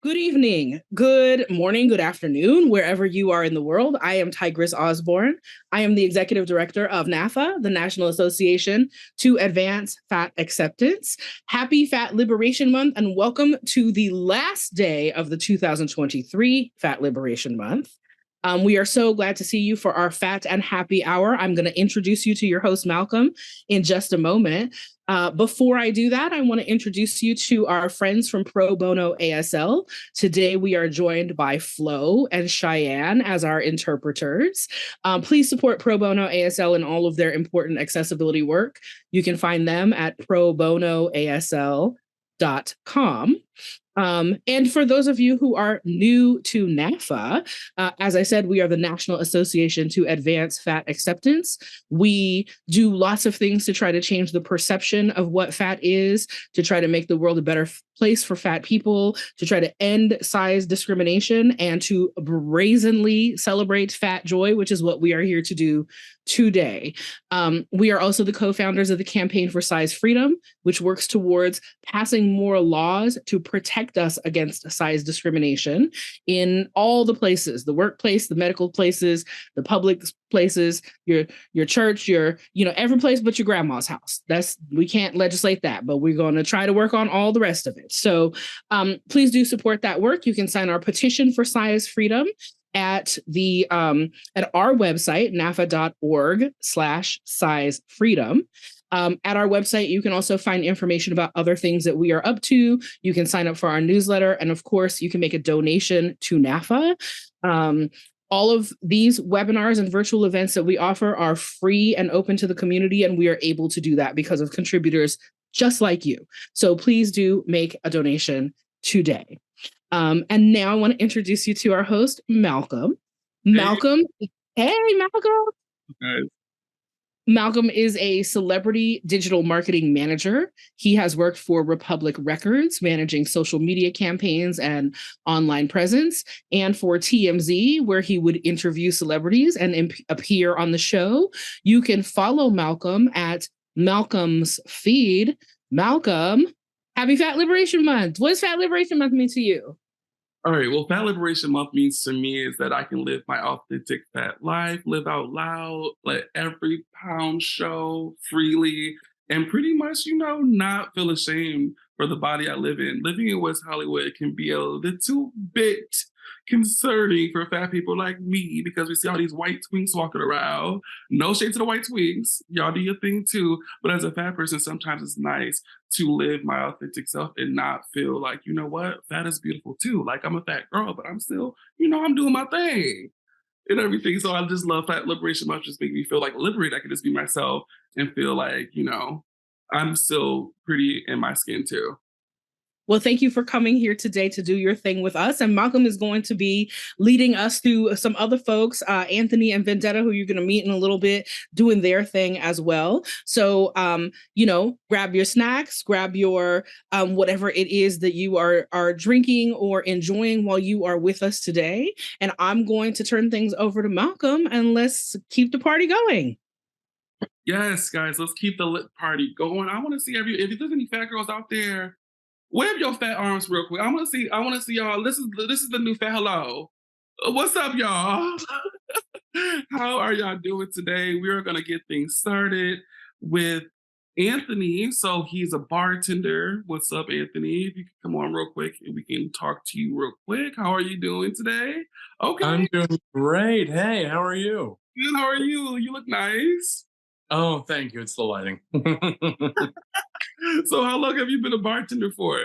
Good evening, good morning, good afternoon, wherever you are in the world. I am Tigress Osborne. I am the executive director of NAAFA, the National Association to Advance Fat Acceptance. Happy Fat Liberation Month, and welcome to the last day of the 2023 Fat Liberation Month. We are so glad to see you for our Fat and Happy Hour. I'm going to introduce you to your host, Malcolm, in just a moment. Before I do that, I want to introduce you to our friends from Pro Bono ASL. Today, we are joined by Flo and Cheyenne as our interpreters. Please support Pro Bono ASL in all of their important accessibility work. You can find them at probonoasl.com. And for those of you who are new to NAAFA, as I said, we are the National Association to Advance Fat Acceptance. We do lots of things to try to change the perception of what fat is, to try to make the world a better place for fat people, to try to end size discrimination, and to brazenly celebrate fat joy, which is what we are here to do today. We are also the co-founders of the Campaign for Size Freedom, which works towards passing more laws to protect us against size discrimination in all the places, the workplace, the medical places, the public places, your church, every place but your grandma's house. We can't legislate that, but we're going to try to work on all the rest of it. So please do support that work. You can sign our petition for size freedom at our website, naafa.org/size freedom. At our website, you can also find information about other things that we are up to. You can sign up for our newsletter. And of course, you can make a donation to NAAFA. All of these webinars and virtual events that we offer are free and open to the community, and we are able to do that because of contributors just like you. So please do make a donation today. And now I want to introduce you to our host, Malcolm. Malcolm, hey, Malcolm. Nice. Malcolm is a celebrity digital marketing manager. He has worked for Republic Records, managing social media campaigns and online presence, and for TMZ, where he would interview celebrities and appear on the show. You can follow Malcolm at Malcolm's Feed. Malcolm, happy Fat Liberation Month. What does Fat Liberation Month mean to you? All right. Well, Fat Liberation Month means to me is that I can live my authentic fat life, live out loud, let every pound show freely, and pretty much, not feel ashamed for the body I live in. Living in West Hollywood can be a little bit concerning for fat people like me because we see all these white twinks walking around. No shade to the white twinks. Y'all do your thing too. But as a fat person, sometimes it's nice to live my authentic self and not feel like, you know what, fat is beautiful too. Like I'm a fat girl, but I'm still, I'm doing my thing and everything. So I just love Fat Liberation Month. Just make me feel like liberated. I can just be myself and feel like, I'm still pretty in my skin too. Well, thank you for coming here today to do your thing with us. And Malcolm is going to be leading us through some other folks, Anthony and VenDetta, who you're going to meet in a little bit, doing their thing as well. So, grab your snacks, grab your whatever it is that you are drinking or enjoying while you are with us today. And I'm going to turn things over to Malcolm, and let's keep the party going. Yes, guys, let's keep the lit party going. I want to see if there's any fat girls out there. Wave your fat arms real quick. I want to see y'all. This is the new fat hello. What's up, y'all? How are y'all doing today? We are gonna get things started with Anthony. So he's a bartender. What's up, Anthony? If you can come on real quick and we can talk to you real quick. How are you doing today? Okay. I'm doing great. Hey, how are you? Good. How are you? You look nice. Oh, thank you. It's the lighting. So how long have you been a bartender for?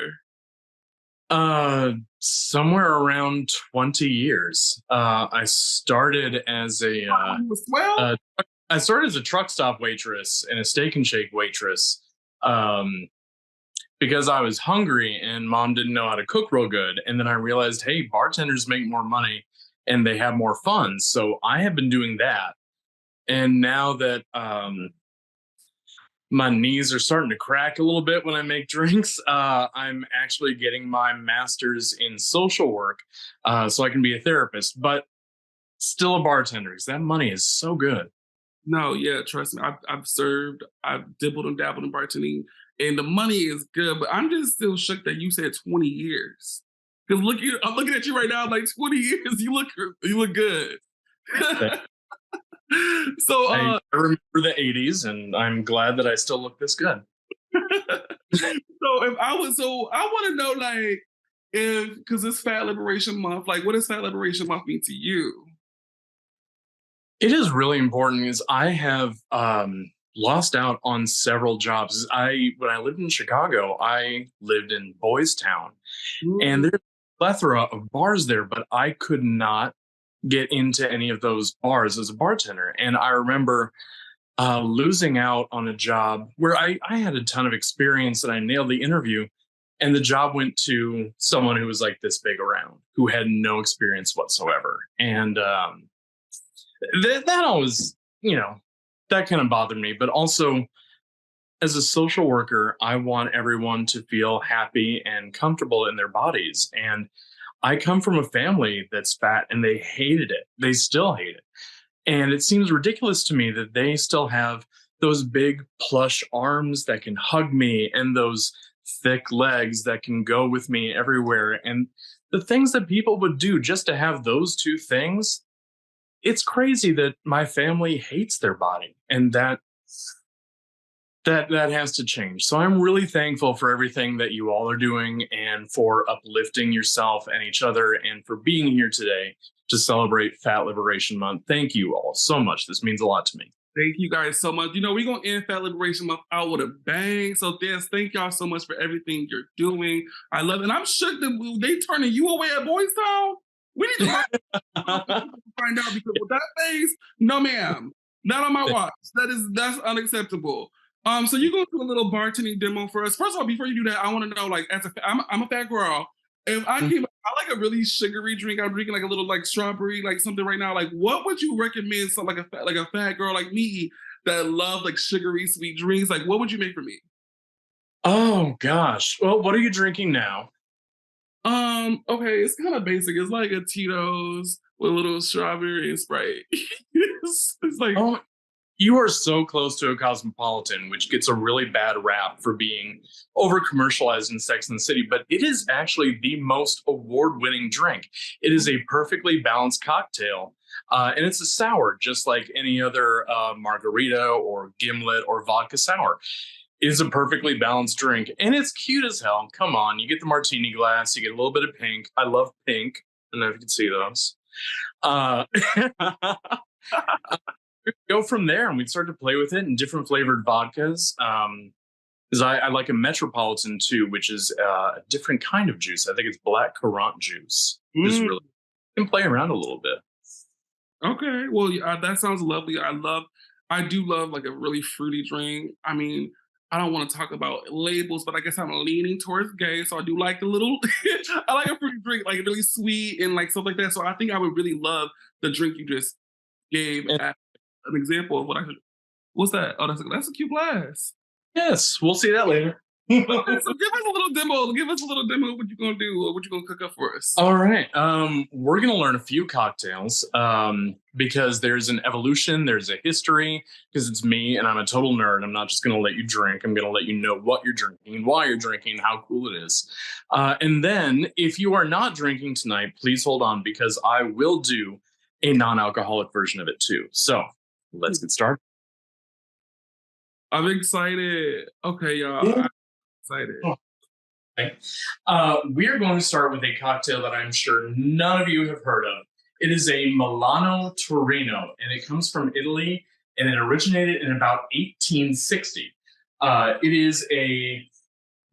Somewhere around 20 years. I started as I started as a truck stop waitress and a steak and shake waitress. Because I was hungry and mom didn't know how to cook real good. And then I realized, hey, bartenders make more money and they have more fun. So I have been doing that. And now that my knees are starting to crack a little bit when I make drinks, I'm actually getting my master's in social work so I can be a therapist, but still a bartender because that money is so good. No, yeah, trust me. I've served, I've dibbled and dabbled in bartending, and the money is good, but I'm just still shook that you said 20 years. Because I'm looking at you right now, like 20 years, you look good. So I remember the 80s, and I'm glad that I still look this good. I want to know, like, because it's Fat Liberation Month, like, what does Fat Liberation Month mean to you? It is really important is I have lost out on several jobs. When I lived in Chicago, I lived in Boys Town, and there's a plethora of bars there, but I could not get into any of those bars as a bartender. And I remember losing out on a job where I had a ton of experience and I nailed the interview. And the job went to someone who was like this big around, who had no experience whatsoever. And that always, that kind of bothered me. But also, as a social worker, I want everyone to feel happy and comfortable in their bodies. And I come from a family that's fat and they hated it. They still hate it. And it seems ridiculous to me that they still have those big plush arms that can hug me and those thick legs that can go with me everywhere. And the things that people would do just to have those two things, it's crazy that my family hates their body, and that has to change. So I'm really thankful for everything that you all are doing and for uplifting yourself and each other and for being here today to celebrate Fat Liberation Month. Thank you all so much. This means a lot to me. Thank you guys so much. We're going to end Fat Liberation Month out with a bang. So thank y'all so much for everything you're doing. I love it. And I'm shook that they turning you away at Boys Town. We need to find out, because with that face, no ma'am. Not on my watch. That's unacceptable. So you're going to do a little bartending demo for us. First of all, before you do that, I want to know, like, I'm a fat girl. If I like a really sugary drink. I'm drinking like a little like strawberry, like something right now. Like, what would you recommend? Something like a fat girl like me that love like sugary sweet drinks. Like, what would you make for me? Oh gosh. Well, what are you drinking now? Okay, it's kind of basic. It's like a Tito's with a little strawberry and Sprite. it's like, oh, you are so close to a cosmopolitan, which gets a really bad rap for being over commercialized in Sex and the City, but it is actually the most award-winning drink. It is a perfectly balanced cocktail, and it's a sour, just like any other margarita or gimlet or vodka sour. It is a perfectly balanced drink, and it's cute as hell. Come on, you get the martini glass, you get a little bit of pink. I love pink. I don't know if you can see those. Go from there, and we'd start to play with it in different flavored vodkas. Because I like a Metropolitan too, which is a different kind of juice. I think it's black currant juice. It's really, you can play around a little bit. Okay, well, that sounds lovely. I do love like a really fruity drink. I mean, I don't want to talk about labels, but I guess I'm leaning towards gay, so I do like a little. I like a fruity drink, like really sweet and like stuff like that. So I think I would really love the drink you just gave as an example of what I should. What's that? Oh, that's a cute glass. Yes, we'll see that later. Okay, so give us a little demo. Give us a little demo of what you're gonna do, or what you're gonna cook up for us. All right. We're gonna learn a few cocktails because there's an evolution, there's a history, because it's me and I'm a total nerd. I'm not just gonna let you drink. I'm gonna let you know what you're drinking, why you're drinking, how cool it is. And then if you are not drinking tonight, please hold on, because I will do a non-alcoholic version of it too. So let's get started. I'm excited. Okay, y'all. Yeah. I'm excited. Okay. We're going to start with a cocktail that I'm sure none of you have heard of. It is a Milano Torino, and it comes from Italy, and it originated in about 1860. It is a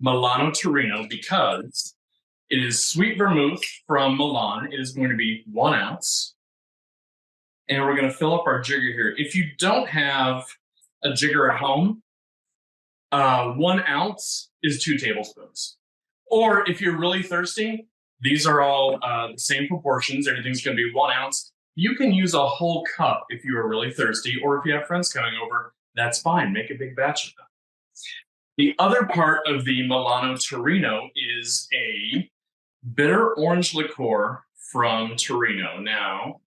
Milano Torino because it is sweet vermouth from Milan. It is going to be 1 ounce. And we're going to fill up our jigger here. If you don't have a jigger at home, 1 ounce is 2 tablespoons. Or if you're really thirsty, these are all the same proportions. Everything's going to be 1 ounce. You can use a whole cup if you are really thirsty, or if you have friends coming over, that's fine. Make a big batch of them. The other part of the Milano Torino is a bitter orange liqueur from Torino. Now,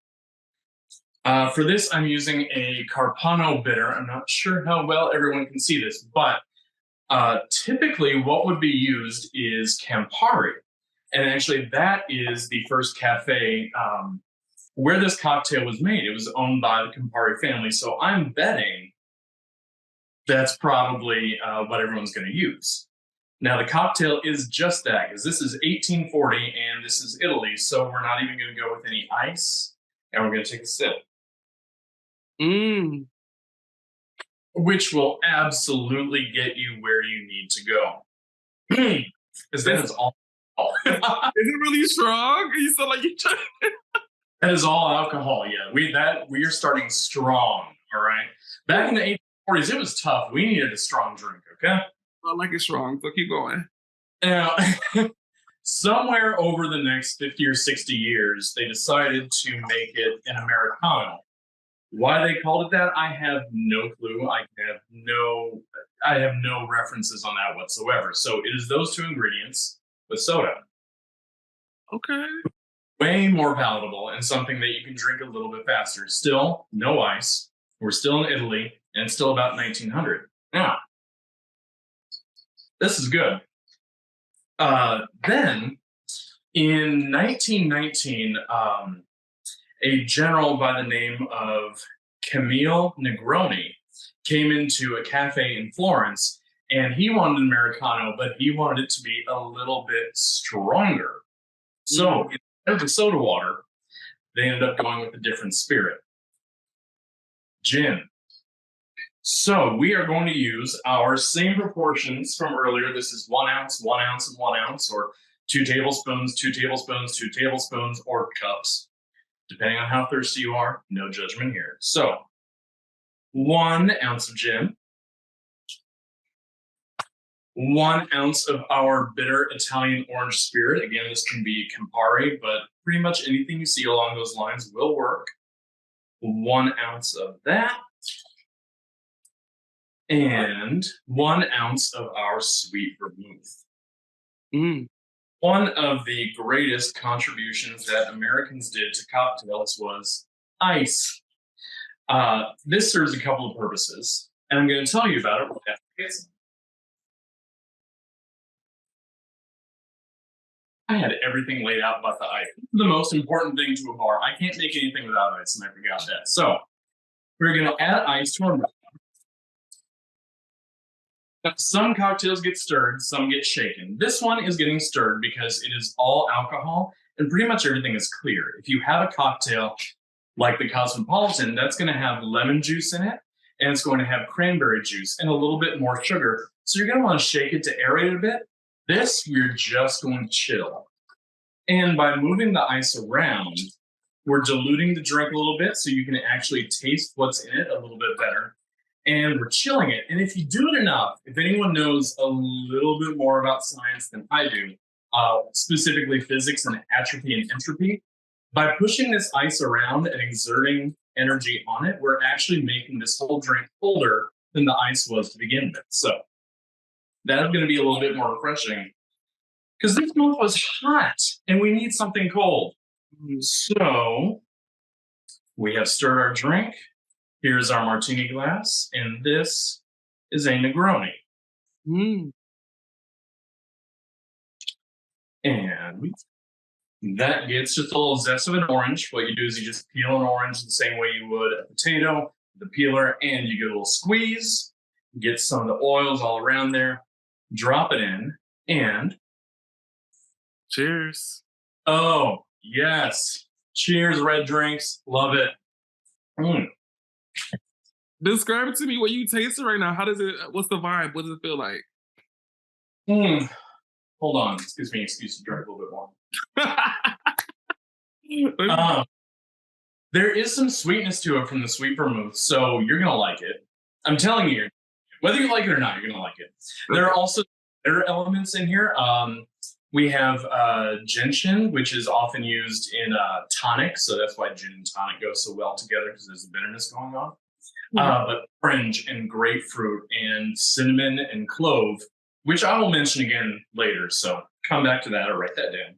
for this, I'm using a Carpano bitter. I'm not sure how well everyone can see this, but typically what would be used is Campari. And actually, that is the first cafe where this cocktail was made. It was owned by the Campari family. So I'm betting that's probably what everyone's going to use. Now, the cocktail is just that, because this is 1840 and this is Italy. So we're not even going to go with any ice. And we're going to take a sip. Which will absolutely get you where you need to go. Because that is all. Is it really strong? You sound like you trying. That is all alcohol. Yeah, we are starting strong. All right. Back in the 1840s, it was tough. We needed a strong drink. Okay. I like it strong, so keep going. Now, somewhere over the next 50 or 60 years, they decided to make it an Americano. Why they called it that, I have no clue. I have no references on that whatsoever. So it is those two ingredients with soda. Okay. Way more palatable and something that you can drink a little bit faster. Still, no ice. We're still in Italy, and it's still about 1900. Now, this is good. Then, in 1919, a general by the name of Camille Negroni came into a cafe in Florence, and he wanted an Americano, but he wanted it to be a little bit stronger. So instead of the soda water, they ended up going with a different spirit. Gin. So we are going to use our same proportions from earlier. This is 1 ounce, 1 ounce, and 1 ounce, or 2 tablespoons, 2 tablespoons, 2 tablespoons, or cups. Depending on how thirsty you are, no judgment here. So 1 ounce of gin, 1 ounce of our bitter Italian orange spirit. Again, this can be Campari, but pretty much anything you see along those lines will work. 1 ounce of that. And 1 ounce of our sweet vermouth. One of the greatest contributions that Americans did to cocktails was ice. This serves a couple of purposes, and I'm going to tell you about it right after this. I had everything laid out about the ice. The most important thing to a bar. I can't make anything without ice, and I forgot that. So we're going to add ice to our milk. Now, some cocktails get stirred, some get shaken. This one is getting stirred because it is all alcohol and pretty much everything is clear. If you have a cocktail like the Cosmopolitan, that's going to have lemon juice in it, and it's going to have cranberry juice and a little bit more sugar. So you're going to want to shake it to aerate it a bit. This, we're just going to chill. And by moving the ice around, we're diluting the drink a little bit so you can actually taste what's in it a little bit better. And we're chilling it. And if you do it enough, if anyone knows a little bit more about science than I do, specifically physics and atrophy and entropy, by pushing this ice around and exerting energy on it, we're actually making this whole drink colder than the ice was to begin with. So that's going to be a little bit more refreshing because this month was hot and we need something cold. So we have stirred our drink. Here's our martini glass, and this is a Negroni. And that gets just a little zest of an orange. What you do is you just peel an orange the same way you would a potato, the peeler, and you get a little squeeze, get some of the oils all around there, drop it in, and cheers. Oh, yes. Cheers, red drinks. Love it. Describe it to me what you tasting right now. How does it, what's the vibe? What does it feel like? Hold on. This gives me an excuse to drink a little bit more. There is some sweetness to it from the sweet vermouth, so you're going to like it. I'm telling you, whether you like it or not, you're going to like it. There are also other elements in here. We have gentian, which is often used in tonic, so that's why gin and tonic go so well together because there's a bitterness going on. But orange and grapefruit and cinnamon and clove, which I will mention again later. So come back to that or write that down.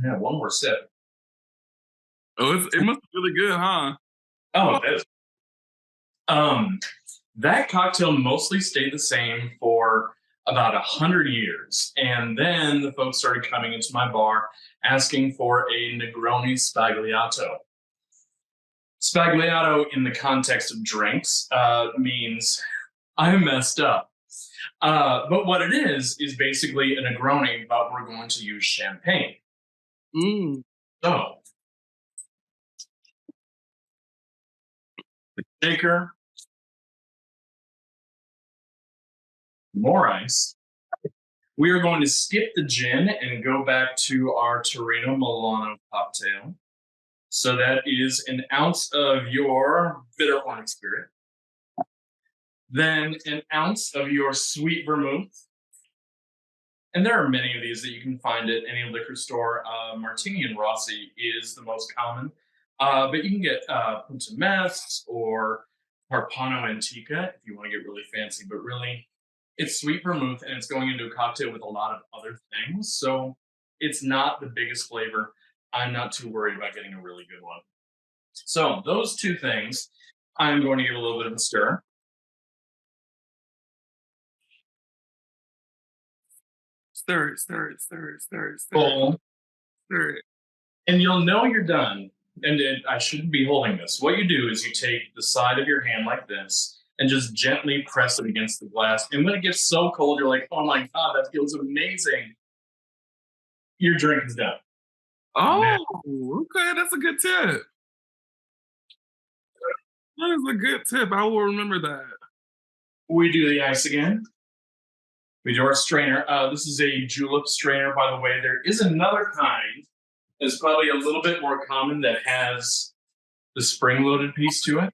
Yeah, one more sip. Oh, it must be really good, huh? Oh, it is. That cocktail mostly stayed the same for about 100 years. And then the folks started coming into my bar asking for a Negroni Spagliato. Spagliato in the context of drinks means I messed up. But what it is basically a Negroni, but we're going to use champagne. So, shaker, more ice. We are going to skip the gin and go back to our Torino Milano cocktail. So that is an ounce of your bitter orange spirit. Then an ounce of your sweet vermouth. And there are many of these that you can find at any liquor store. Martini and Rossi is the most common. But you can get Punta Mess or Parpano Antica if you want to get really fancy. But really, it's sweet vermouth and it's going into a cocktail with a lot of other things. So it's not the biggest flavor. I'm not too worried about getting a really good one. So those two things, I'm going to give a little bit of a stir. Stir it, stir it, stir it, stir it, stir Bowl. it. Stir it. And you'll know you're done. And I shouldn't be holding this. What you do is you take the side of your hand like this and just gently press it against the glass. And when it gets so cold, you're like, oh my God, that feels amazing. Your drink is done. Oh, okay, that's a good tip. That is a good tip. I will remember that. We do the ice again. We do our strainer. This is a julep strainer, by the way. There is another kind that's probably a little bit more common that has the spring-loaded piece to it.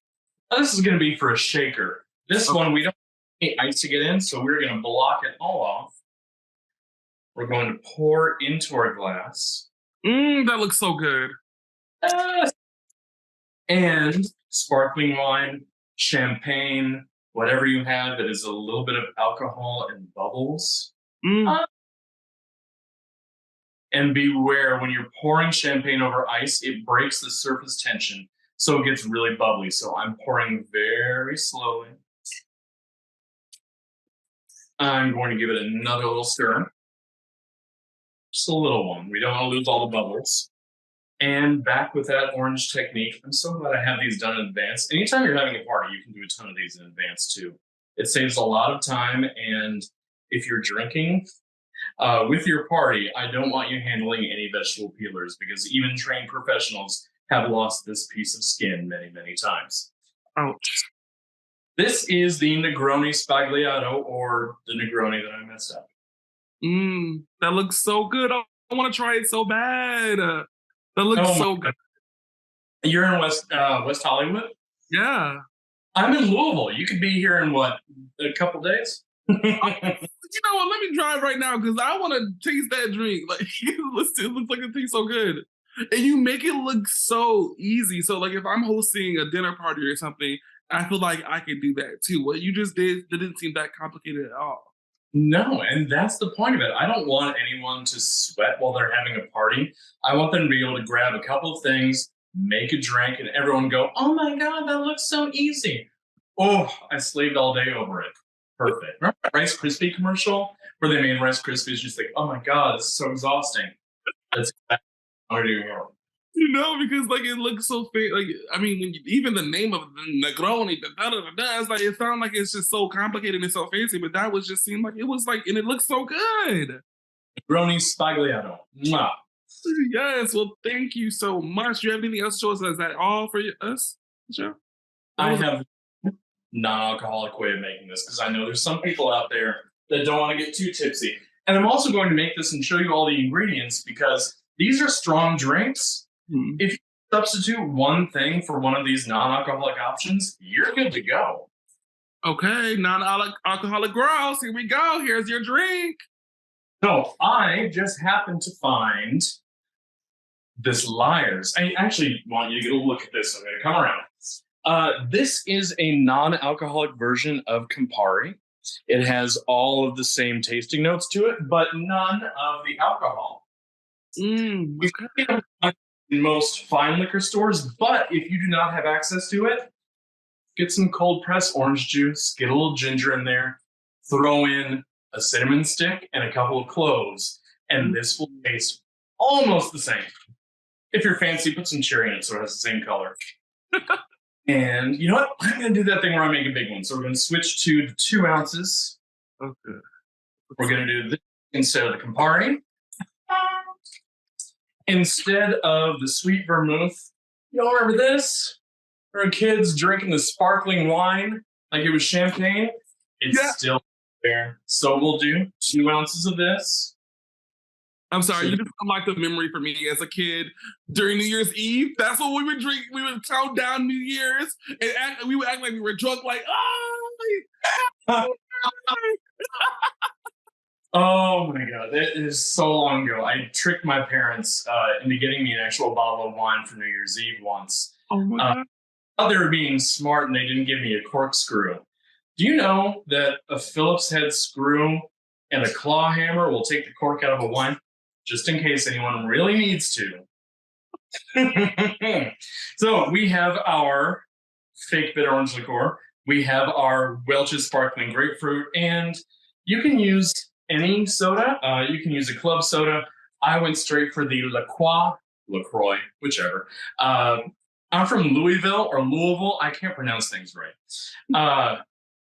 Now, this is going to be for a shaker. This one, we don't need ice to get in, so we're going to block it all off. We're going to pour into our glass. That looks so good. And sparkling wine, champagne, whatever you have that is a little bit of alcohol and bubbles. And beware, when you're pouring champagne over ice, it breaks the surface tension, so it gets really bubbly. So I'm pouring very slowly. I'm going to give it another little stir. Just a little one. We don't want to lose all the bubbles. And back with that orange technique. I'm so glad I have these done in advance. Anytime you're having a party, you can do a ton of these in advance too. It saves a lot of time. And if you're drinking with your party, I don't want you handling any vegetable peelers because even trained professionals have lost this piece of skin many, many times. Ouch. This is the Negroni Spagliato, or the Negroni that I messed up. That looks so good. I want to try it so bad. That looks so good. You're in West Hollywood? Yeah. I'm in Louisville. You could be here in what, a couple days? You know what? Let me drive right now because I want to taste that drink. Like it looks like it tastes so good, and you make it look so easy. So like if I'm hosting a dinner party or something, I feel like I could do that too. What you just did didn't seem that complicated at all. No, and that's the point of it. I don't want anyone to sweat while they're having a party. I want them to be able to grab a couple of things, make a drink, and everyone go, oh my God, that looks so easy. Oh, I slaved all day over it. Perfect. Remember that Rice Krispie commercial where they made Rice Krispies just like, oh my God, this is so exhausting. That's exactly what I do here. You know, because like it looks so fake. Like I mean, when even the name of the Negroni, it's like it sounds like it's just so complicated and so fancy. But that was just seemed like it was like, and it looks so good. Negroni Spagliato. Mwah. Yes. Well, thank you so much. Do you have anything else to show us? Is that all for us? Sure. I have a non-alcoholic way of making this because I know there's some people out there that don't want to get too tipsy. And I'm also going to make this and show you all the ingredients because these are strong drinks. If you substitute one thing for one of these non-alcoholic options, you're good to go. Okay, non-alcoholic girls, here we go. Here's your drink. So I just happened to find this Liars. I actually want you to get a look at this. I'm going to come around. This is a non-alcoholic version of Campari. It has all of the same tasting notes to it, but none of the alcohol. Okay. In most fine liquor stores, but if you do not have access to it, get some cold pressed orange juice, get a little ginger in there, throw in a cinnamon stick, and a couple of cloves, and this will taste almost the same. If you're fancy, put some cherry in it so it has the same color. And you know what? I'm going to do that thing where I make a big one. So we're going to switch to the 2 ounces. Okay. We're going to do this instead of the Campari. Instead of the sweet vermouth. You all remember this? For kids drinking the sparkling wine like it was champagne. It's still there. So we'll do 2 ounces of this. I'm sorry, you just unlocked the memory for me as a kid during New Year's Eve. That's what we would drink. We would count down New Year's and we would act like we were drunk, like, oh. Oh my God, that is so long ago. I tricked my parents into getting me an actual bottle of wine for New Year's Eve once. Oh my God. I thought they were being smart and they didn't give me a corkscrew. Do you know that a Phillips head screw and a claw hammer will take the cork out of a wine? Just in case anyone really needs to. So we have our fake bitter orange liqueur. We have our Welch's sparkling grapefruit, and you can use any soda. You can use a club soda. I went straight for the LaCroix, whichever. I'm from Louisville or Louisville. I can't pronounce things right.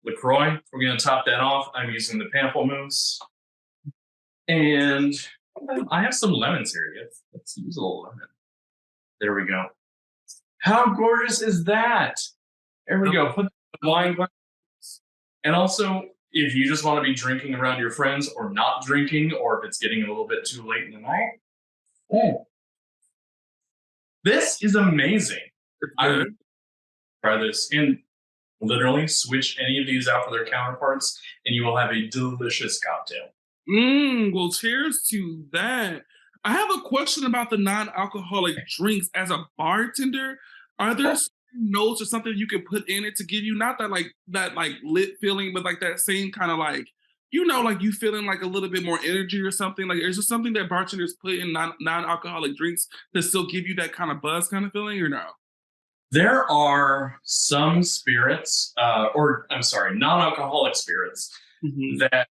LaCroix, we're going to top that off. I'm using the pamplemousse. And I have some lemons here. Let's use a little lemon. There we go. How gorgeous is that? There we go. Put the wine glass. And also, if you just want to be drinking around your friends or not drinking, or if it's getting a little bit too late in the night. This is amazing. I would try this and literally switch any of these out for their counterparts, and you will have a delicious cocktail. Well, cheers to that. I have a question about the non-alcoholic drinks. As a bartender, are there notes or something you can put in it to give you not that lit feeling, but like that same kind of like, like you feeling like a little bit more energy or something? Like, is there something that bartenders put in non-alcoholic drinks to still give you that kind of buzz kind of feeling, or no? There are some spirits, non-alcoholic spirits that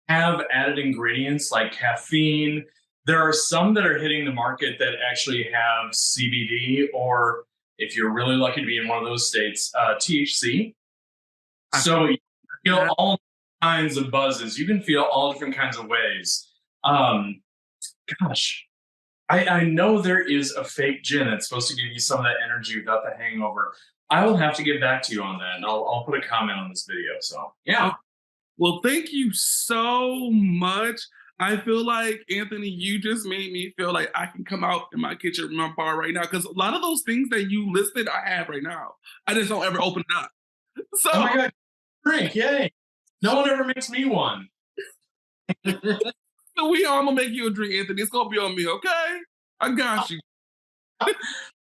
have added ingredients like caffeine. There are some that are hitting the market that actually have CBD, or if you're really lucky to be in one of those states, THC. So you feel all kinds of buzzes. You can feel all different kinds of ways. I know there is a fake gin that's supposed to give you some of that energy without the hangover. I will have to get back to you on that, and I'll put a comment on this video. So, yeah. Well, thank you so much. I feel like, Anthony, you just made me feel like I can come out in my kitchen, my bar right now, because a lot of those things that you listed, I have right now. I just don't ever open it up. So, oh my God, drink, yay. No one ever makes me one. So I'm going to make you a drink, Anthony. It's going to be on me, okay? I got you.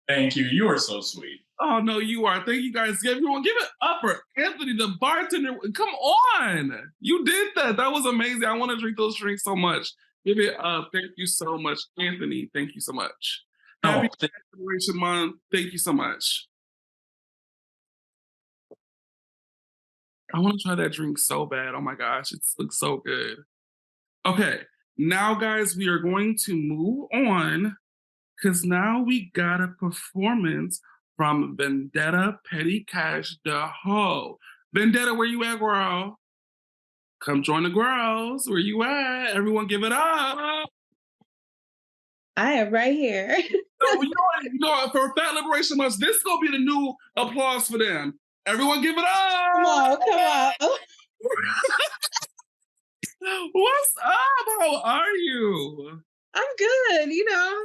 Thank you. You are so sweet. Oh, no, you are. Thank you, guys. Everyone, give it up for Anthony, the bartender. Come on. You did that. That was amazing. I want to drink those drinks so much. Give it up. Thank you so much, Anthony. Thank you so much. Happy Celebration Month. Thank you so much. I want to try that drink so bad. Oh, my gosh. It looks so good. Okay. Now, guys, we are going to move on because now we got a performance from VenDetta Petty Kash D'Ho. VenDetta, where you at, girl? Come join the girls. Where you at? Everyone give it up. I am right here. So, you know, for Fat Liberation Month, this is going to be the new applause for them. Everyone give it up. Come on. What's up? How are you? I'm good,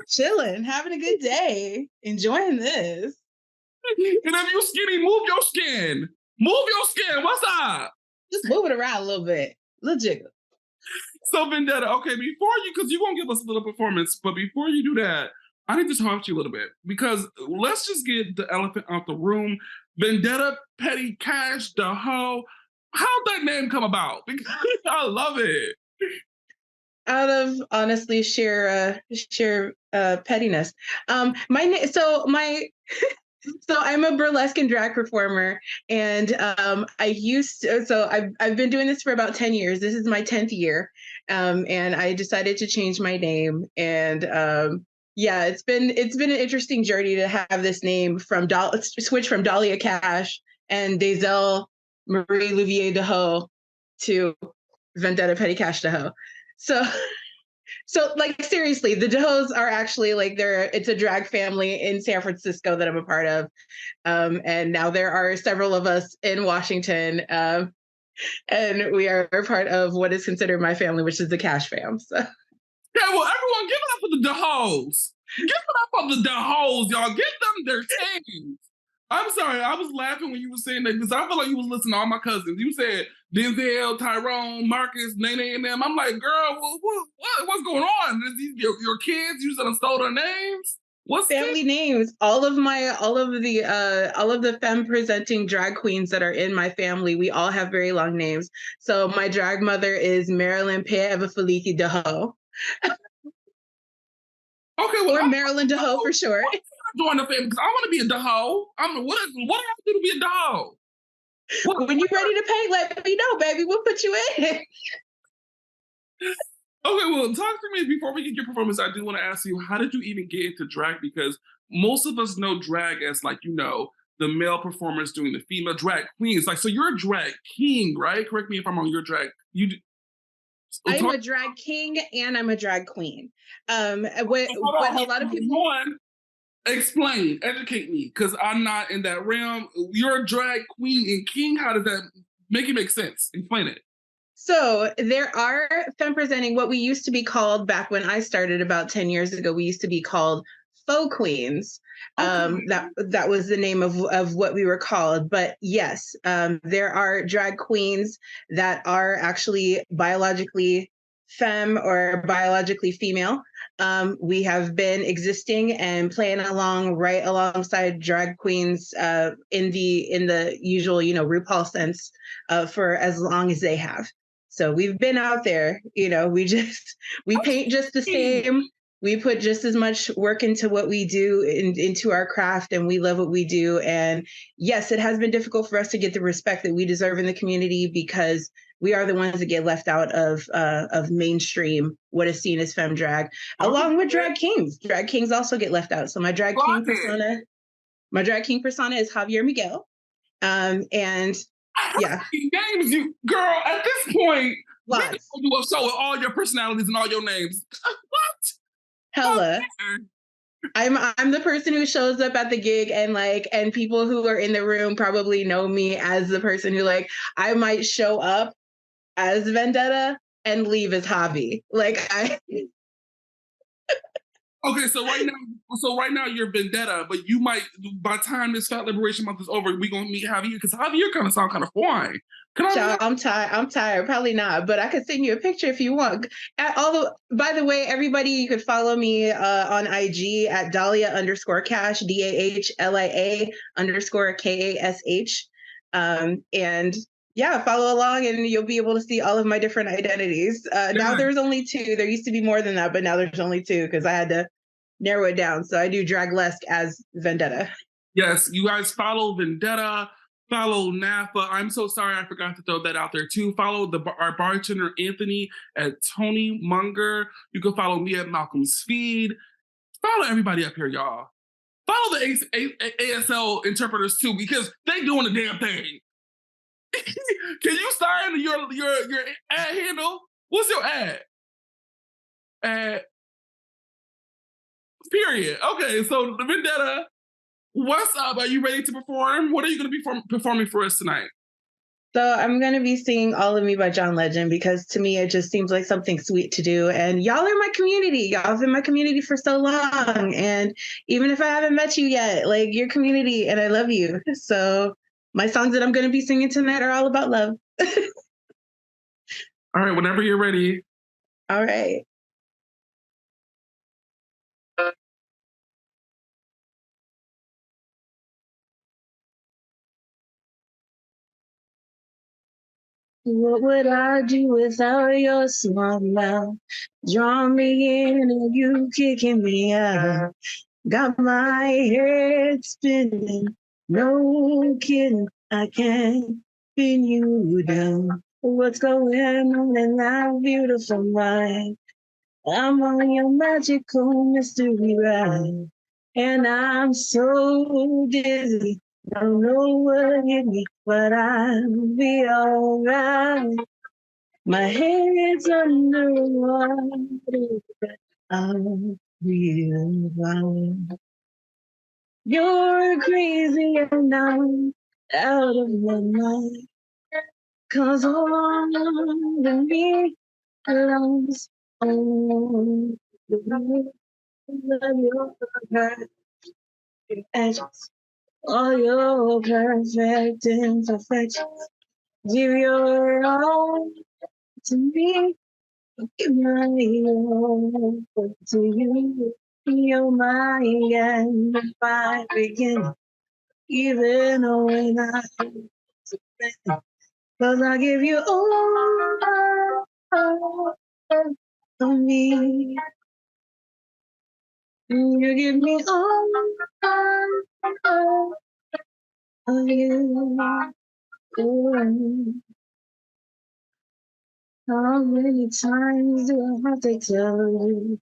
chilling, having a good day, enjoying this. And if you skinny, move your skin. Move your skin. What's up? Just move it around a little bit. Little jiggle. So, VenDetta, okay, because you're going to give us a little performance, but before you do that, I need to talk to you a little bit, because let's just get the elephant out the room. VenDetta Petty Kash D'Ho. How'd that name come about? Because I love it. Out of honestly sheer pettiness. My So I'm a burlesque and drag performer, and I've been doing this for about 10 years. This is my 10th year, and I decided to change my name, and yeah, it's been an interesting journey to have this name switch from Dahlia Cash and Dazel Marie Louvier D'Ho to VenDetta Petty Kash D'Ho. So so like seriously, the D'Hos are actually like it's a drag family in San Francisco that I'm a part of. And now there are several of us in Washington. And we are part of what is considered my family, which is the Cash fam. So Yeah, well, everyone, give it up for the D'Hos. Give it up for the D'Hos, y'all. Get them their things. I'm sorry, I was laughing when you were saying that because I feel like you was listening to all my cousins. You said Denzel, Tyrone, Marcus, Nene, and them. I'm like, girl, what's going on? Is these your kids? You done stole their names? What's family names. All of the femme presenting drag queens that are in my family, we all have very long names. So my drag mother is Marilyn Peavafaliki D'Ho. Okay, well, or Marilyn D'Ho for short. Join the family because I want to be a D'Ho. What do I have to do to be a D'Ho? When you're ready to pay, let me know, baby. We'll put you in. Okay, well, talk to me before we get your performance. I do want to ask you, how did you even get into drag? Because most of us know drag as like, the male performers doing the female drag queens. Like, so you're a drag king, right? Correct me if I'm wrong. You're a drag. I'm a drag king and I'm a drag queen. What a lot of people. Explain, educate me, because I'm not in that realm. You're a drag queen and king. How does that make sense? Explain it. So there are femme presenting, what we used to be called back when I started about 10 years ago, we used to be called faux queens. Okay. That was the name of what we were called. But yes, there are drag queens that are actually biologically femme or biologically female. We have been existing and playing along right alongside drag queens in the usual, RuPaul sense for as long as they have. So we've been out there, we paint just the same. We put just as much work into what we do, into our craft, and we love what we do. And yes, it has been difficult for us to get the respect that we deserve in the community because we are the ones that get left out of mainstream what is seen as femme drag, along with drag kings. Drag kings also get left out. So my drag king persona is Javier Miguel, and yeah, names you girl. At this point, lots. You do a show with all your personalities and all your names. What? Hella. I'm the person who shows up at the gig and people who are in the room probably know me as the person who I might show up as VenDetta and leave as Javi. Okay, so right now you're VenDetta, but you might, by the time this Fat Liberation Month is over, we gonna meet Javier because Javier kind of sound kind of foreign. I'm tired. Probably not, but I could send you a picture if you want. By the way, everybody, you could follow me on IG at Dahlia_Cash, DAHLIA_KASH. And yeah, follow along and you'll be able to see all of my different identities. Now there's only 2. There used to be more than that, but now there's only 2 because I had to narrow it down. So I do Draglesque as VenDetta. Yes, you guys follow VenDetta. Follow NAAFA. I'm so sorry I forgot to throw that out there too. Follow our bartender Anthony at Tony Munger. You can follow me at Malcolm's Feed. Follow everybody up here, y'all. Follow the ASL interpreters too because they doing the damn thing. Can you sign your ad handle? What's your ad? Period. Okay, so the VenDetta. What's up? Are you ready to perform? What are you going to be performing for us tonight? So I'm going to be singing All of Me by John Legend because to me, it just seems like something sweet to do. And y'all are my community. Y'all have been my community for so long. And even if I haven't met you yet, your community and I love you. So my songs that I'm going to be singing tonight are all about love. All right, whenever you're ready. All right. What would I do without your small mouth? Draw me in and you kicking me out. Got my head spinning. No kidding, I can't pin you down. What's going on in that beautiful mind? I'm on your magical mystery ride. And I'm so dizzy. Don't know what hit me, but I'll be alright. My head's underwater. I'll be alright. You're crazy and I'm out of my mind. 'Cause all of me belongs on the road of your perfect edges. All your perfect imperfections. Give your all to me. Give my all to you. You're my end, my beginning. Even when I surrender, 'cause I give you all of me. You give me all of you. Oh, how many times do I have to tell you?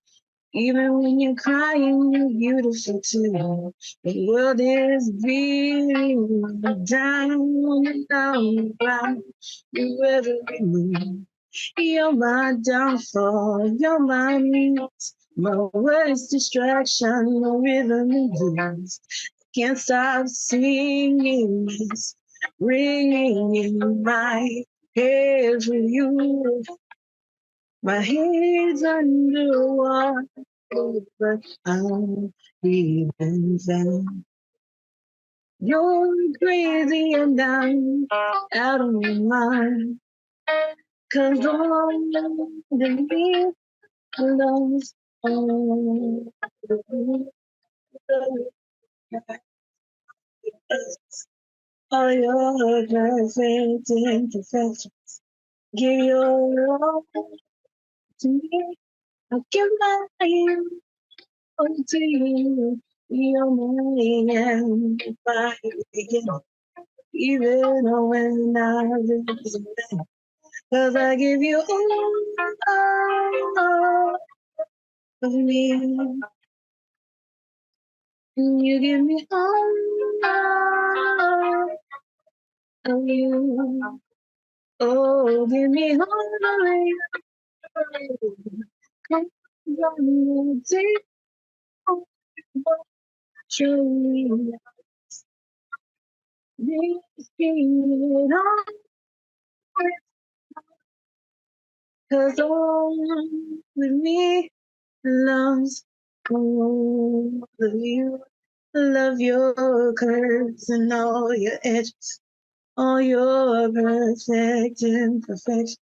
Even when you're crying, you're beautiful too. The world is beating down and down the ground. You every move. You're my downfall. You're my muse. My worst distraction, the rhythm and blues. Can't stop singing this, ringing in my head for you. My head's underwater, but I'm breathing down. You're crazy and I'm out of my mind. 'Cause all of me belongs on the road of all your perfect imperfections. Give your all to me. I give my all to you. You're my end, my beginning. Even when I lose, 'cause I give you all of me. You give me all of you. Oh, give me all of you. Come on, take truly. This it all, 'cause all with me loves all of you. Love your curves and all your edges, all your perfect imperfections.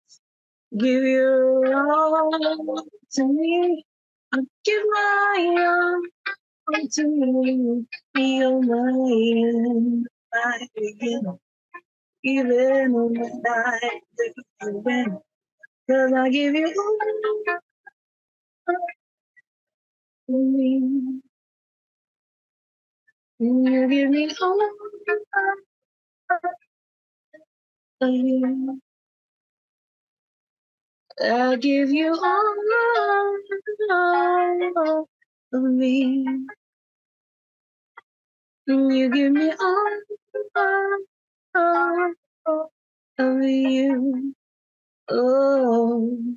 Give your all to me. I give my all to you. You're my end, my beginning. Even when I win, 'cause I give you all to me. You give me all of you. I give you all of me. You give me all of you. Oh.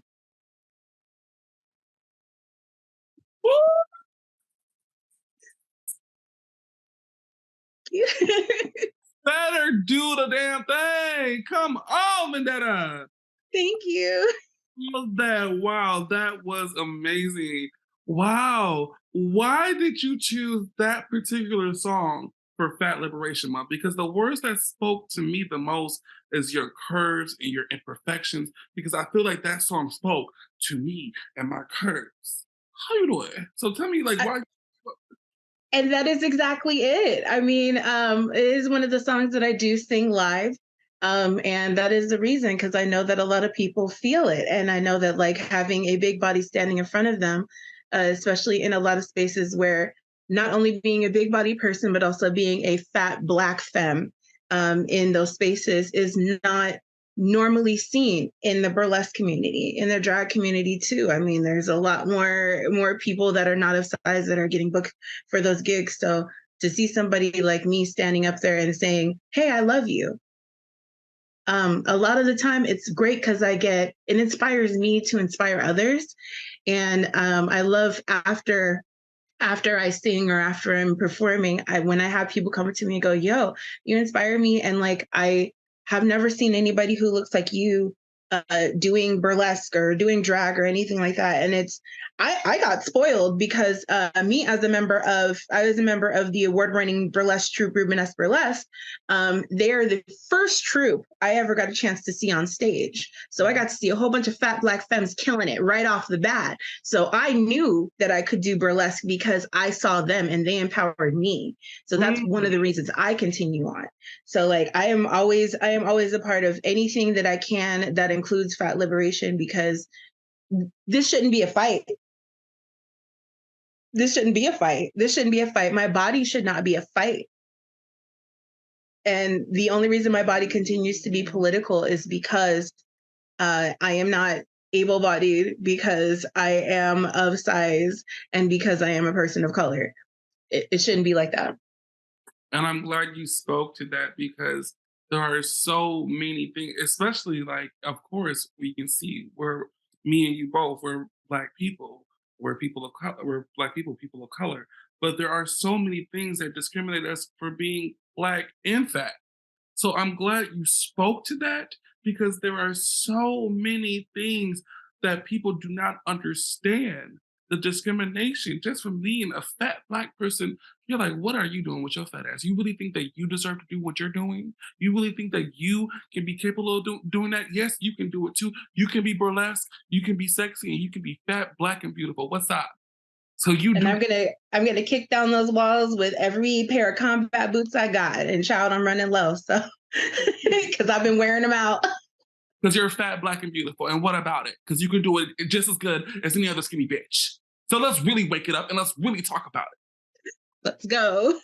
Better do the damn thing. Come on, VenDetta. Thank you. Love that. Wow, that was amazing. Wow. Why did you choose that particular song for Fat Liberation Month? Because the words that spoke to me the most is your curves and your imperfections, because I feel like that song spoke to me and my curves. How you doing? So tell me, like, why? And that is exactly it. I mean, it is one of the songs that I do sing live. And that is the reason, because I know that a lot of people feel it. And I know that like having a big body standing in front of them, especially in a lot of spaces where not only being a big body person, but also being a fat Black femme in those spaces is not normally seen in the burlesque community, in the drag community too. I mean, there's a lot more people that are not of size that are getting booked for those gigs. So to see somebody like me standing up there and saying, "Hey, I love you," a lot of the time it's great because it inspires me to inspire others. And I love after I sing or after I'm performing, when I have people come to me and go, "Yo, you inspire me," and like I have never seen anybody who looks like you doing burlesque or doing drag or anything like that. And I got spoiled because I was a member of the award-winning burlesque troupe Rubenesque Burlesque. They're the first troupe I ever got a chance to see on stage. So I got to see a whole bunch of fat Black femmes killing it right off the bat. So I knew that I could do burlesque because I saw them and they empowered me. So that's one of the reasons I continue on. So like I am always a part of anything that I can that includes fat liberation, because this shouldn't be a fight. This shouldn't be a fight. This shouldn't be a fight. My body should not be a fight. And the only reason my body continues to be political is because I am not able-bodied, because I am of size, and because I am a person of color. It shouldn't be like that. And I'm glad you spoke to that, because there are so many things, especially like, of course, we can see we're me and you both, we're Black people, we're people of color, we're Black people, people of color. But there are so many things that discriminate us for being Black and fat. So I'm glad you spoke to that, because there are so many things that people do not understand. The discrimination just from being a fat Black person, you're like, what are you doing with your fat ass? You really think that you deserve to do what you're doing? You really think that you can be capable of doing that? Yes, you can do it too. You can be burlesque, you can be sexy, and you can be fat, Black, and beautiful. What's up? So you And do. I'm gonna kick down those walls with every pair of combat boots I got. And child, I'm running low, so because I've been wearing them out. Because you're fat, Black, and beautiful. And what about it? Because you can do it just as good as any other skinny bitch. So let's really wake it up and let's really talk about it. Let's go.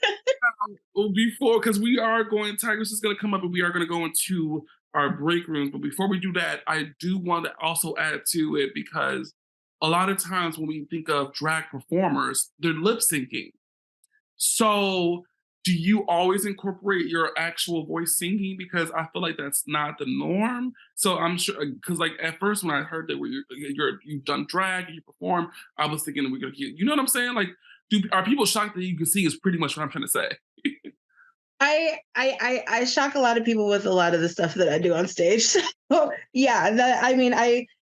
Well, because we are going, Tigress is going to come up and we are going to go into our break rooms. But before we do that, I do want to also add to it, because a lot of times when we think of drag performers, they're lip syncing. So do you always incorporate your actual voice singing? Because I feel like that's not the norm. So I'm sure, because like at first when I heard that you've done drag, you perform, I was thinking we're gonna get, you know what I'm saying? Like, are people shocked that you can sing? Is pretty much what I'm trying to say. I shock a lot of people with a lot of the stuff that I do on stage. So yeah,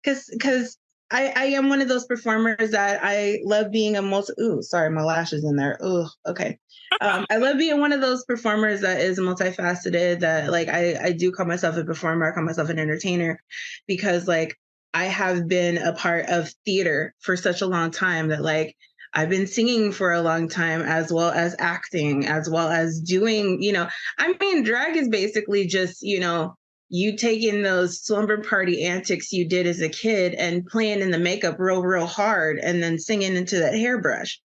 because I am one of those performers that I love being ooh, sorry, my lashes in there. Oh, okay. I love being one of those performers that is multifaceted, that like I do call myself a performer, I call myself an entertainer, because like I have been a part of theater for such a long time that like I've been singing for a long time, as well as acting, as well as doing, I mean, drag is basically just, you taking those slumber party antics you did as a kid and playing in the makeup real, real hard and then singing into that hairbrush.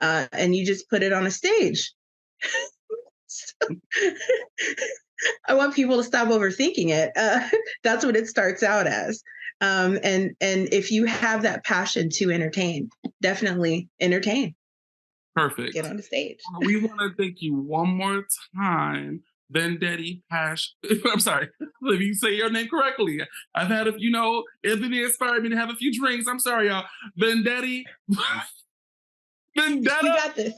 And you just put it on a stage. So, I want people to stop overthinking it. That's what it starts out as. And if you have that passion to entertain, definitely entertain. Perfect. Get on the stage. We want to thank you one more time, VenDetta Kash. I'm sorry if you say your name correctly. I've had Anthony inspired me to have a few drinks. I'm sorry, y'all. VenDetta. You got this.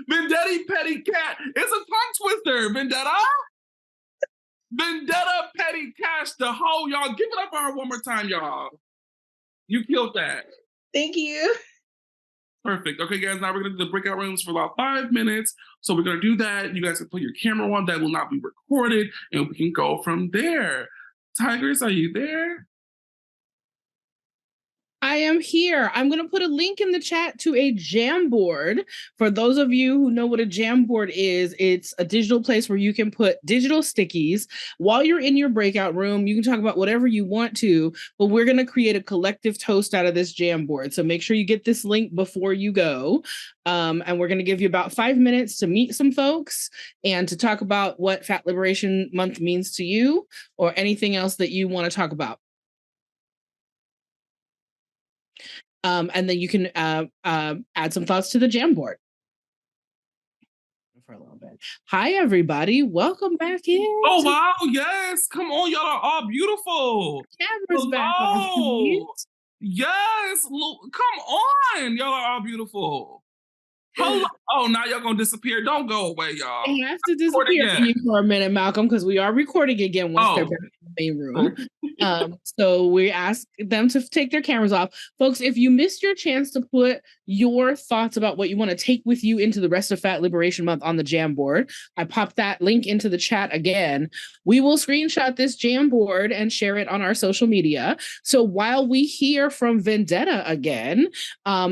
VenDetta Petty Cat. It's a tongue twister. VenDetta Petty Kash D'Ho. Y'all, give it up for her one more time, y'all. You killed that. Thank you. Perfect. Okay, guys, now we're going to do the breakout rooms for about 5 minutes. So we're going to do that. You guys can put your camera on. That will not be recorded, and we can go from there. Tigers, are you there? I am here. I'm going to put a link in the chat to a Jamboard. For those of you who know what a Jamboard is, it's a digital place where you can put digital stickies. While you're in your breakout room, you can talk about whatever you want to, but we're going to create a collective toast out of this Jamboard. So make sure you get this link before you go. And we're going to give you about 5 minutes to meet some folks and to talk about what Fat Liberation Month means to you or anything else that you want to talk about. And then you can add some thoughts to the Jamboard for a little bit. Hi, everybody. Welcome back in. Oh, wow. Yes. Come on. Y'all are all beautiful. Camera's back on. Hello. Yes. Come on. Y'all are all beautiful. Hello. Oh, now y'all going to disappear. Don't go away, y'all. They have to disappear for you for a minute, Malcolm, because we are recording again once they're back in the main room. So we ask them to take their cameras off. Folks, if you missed your chance to put your thoughts about what you want to take with you into the rest of Fat Liberation Month on the Jamboard, I popped that link into the chat again. We will screenshot this Jamboard and share it on our social media. So while we hear from VenDetta again,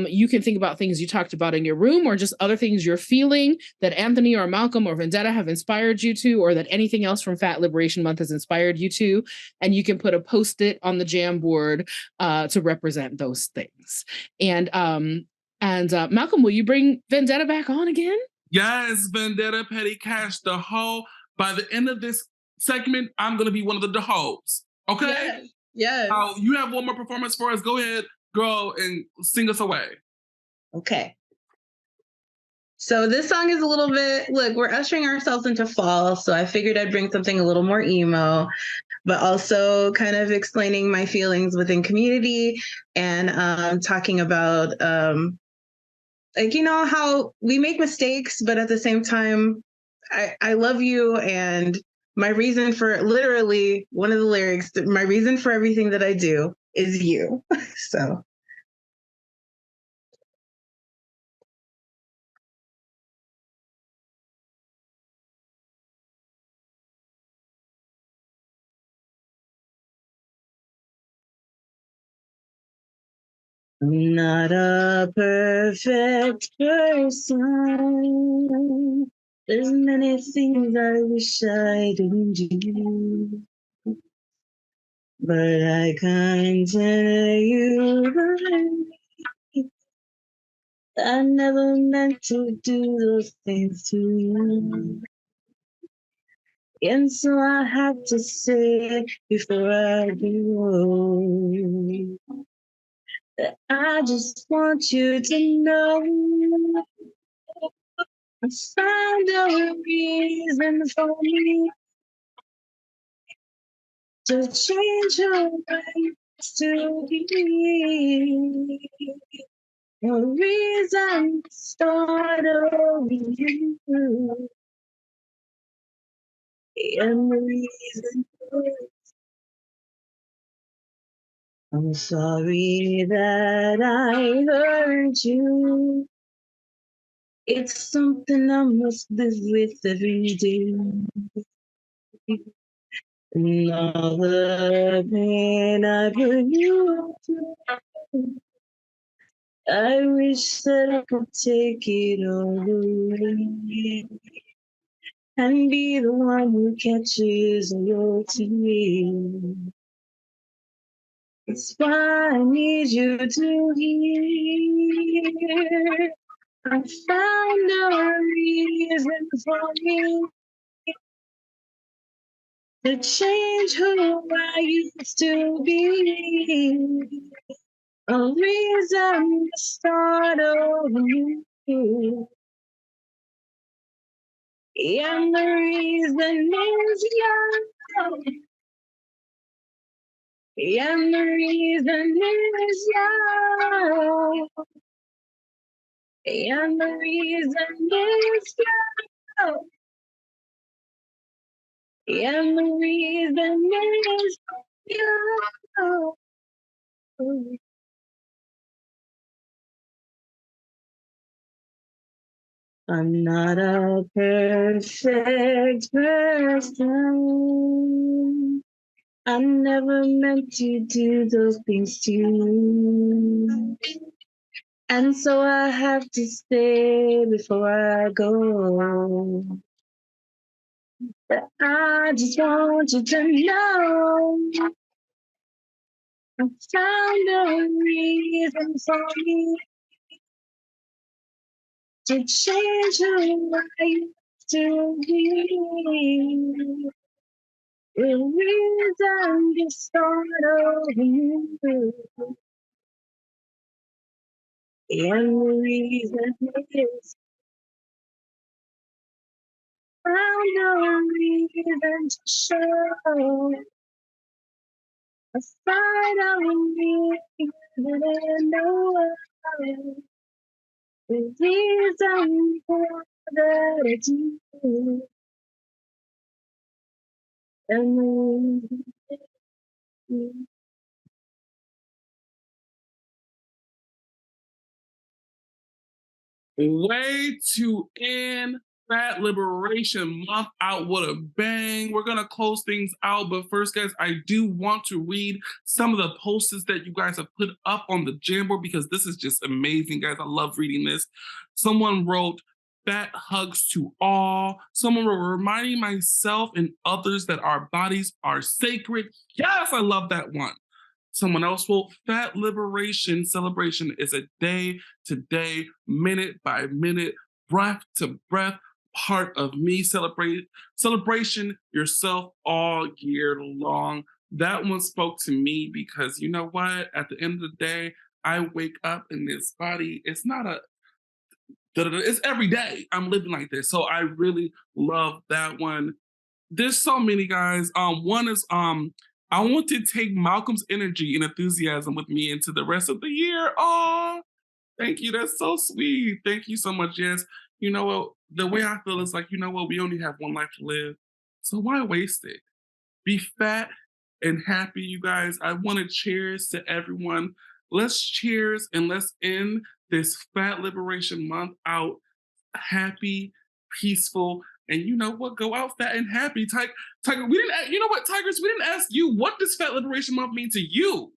you can think about things you talked about in your room or just other things you're feeling that Anthony or Malcolm or VenDetta have inspired you to, or that anything else from Fat Liberation Month has inspired you to, and you can put a post-it on the Jamboard to represent those things. And Malcolm, will you bring VenDetta back on again? Yes, VenDetta Petty Kash D'Ho. By the end of this segment, I'm going to be one of the D'Hos. Okay? Yes. Now, you have one more performance for us. Go ahead, girl, and sing us away. Okay. So this song is a little bit, look, we're ushering ourselves into fall, so I figured I'd bring something a little more emo, but also kind of explaining my feelings within community and talking about, like, you know, how we make mistakes, but at the same time, I love you, and my reason for, literally, one of the lyrics, my reason for everything that I do is you. So. I'm not a perfect person. There's many things I wish I didn't do. But I can't tell you that I never meant to do those things to you. And so I have to say before I go, I just want you to know I found a reason for me to change your ways to be. A reason to start over you. And the reason I'm sorry that I hurt you. It's something I must live with every day. And all the pain I put you through, I wish that I could take it all away and be the one who catches your tears. That's why I need you to hear. I found a reason for me to change who I used to be. A reason to start over you. And the reason is you. And the reason is you. And the reason is you. And the reason is you. I'm not a perfect person. I never meant to do those things to you. And so I have to stay before I go. But I just want you to know I found a reason for me to change who I used to be. The reason to start over you. And the reason is found a reason to show a side of me you didn't know. The reason for that I do. And the reason. Way to end Fat Liberation Month out with a bang. We're gonna close things out, but first, guys, I do want to read some of the posts that you guys have put up on the Jamboard because this is just amazing, guys. I love reading this. Someone wrote, "Fat hugs to all." Someone wrote, "Reminding myself and others that our bodies are sacred." Yes, I love that one. Someone else wrote, "Fat liberation celebration is a day to day, minute by minute, breath to breath, part of me. Celebration yourself all year long." That one spoke to me because you know what? At the end of the day, I wake up in this body. It's not a it's every day I'm living like this. So I really love that one. There's so many, guys. One is I want to take Malcolm's energy and enthusiasm with me into the rest of the year. Oh, thank you. That's so sweet. Thank you so much. Yes. You know what? The way I feel is like, you know what? We only have one life to live. So why waste it? Be fat and happy, you guys. I want to cheers to everyone. Let's cheers and let's end this Fat Liberation Month out happy, peaceful, and you know what? Go out fat and happy. Tiger, we didn't. You know what, Tigers? We didn't ask you what does Fat Liberation Month mean to you.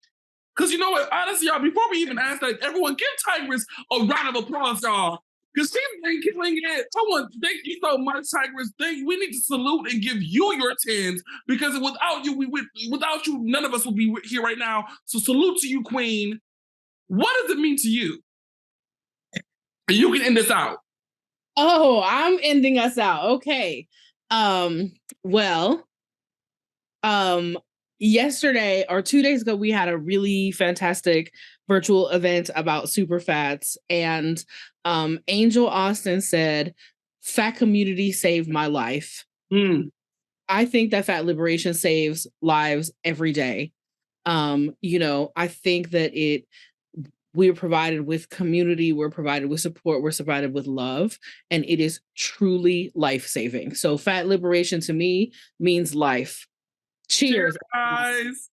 Because you know what? Honestly, y'all, before we even ask that, everyone give Tigers a round of applause, y'all. Because she's been killing it. Someone, thank you so much, Tigers. We need to salute and give you your tens because without you, without you, none of us would be here right now. So salute to you, Queen. What does it mean to you? And you can end this out. Oh, I'm ending us out. Okay. Well, yesterday or 2 days ago, we had a really fantastic virtual event about super fats, and Angel Austin said, "Fat community saved my life." I think that fat liberation saves lives every day. You know, I think that we're provided with community, we're provided with support, we're provided with love, and it is truly life-saving. So fat liberation to me means life. Cheers, guys.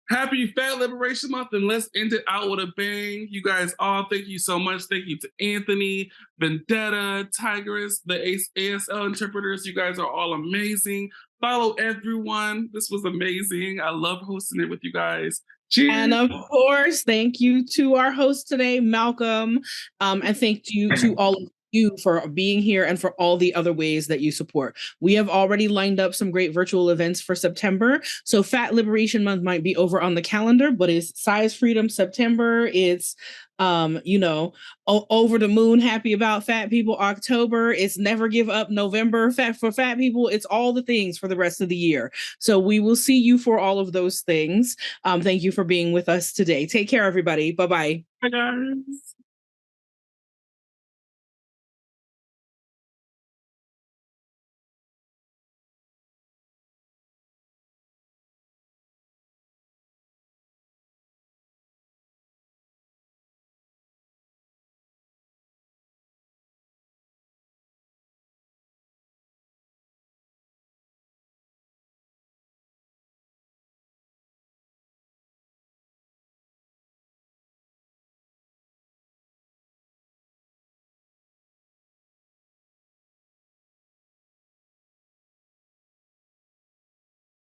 Happy Fat Liberation Month, and let's end it out with a bang. You guys all, thank you so much. Thank you to Anthony, VenDetta, Tigress, the ASL interpreters. You guys are all amazing. Follow everyone. This was amazing. I love hosting it with you guys. Cheers. And of course, thank you to our host today, Malcolm. And thank you to all of you for being here and for all the other ways that you support. We have already lined up some great virtual events for September. So Fat Liberation Month might be over on the calendar, but it's Size Freedom September. It's you know, Over the Moon, Happy About Fat People October. It's Never Give Up November, Fat for Fat People. It's all the things for the rest of the year. So we will see you for all of those things. Thank you for being with us today. Take care, everybody. Bye-bye. Bye, guys.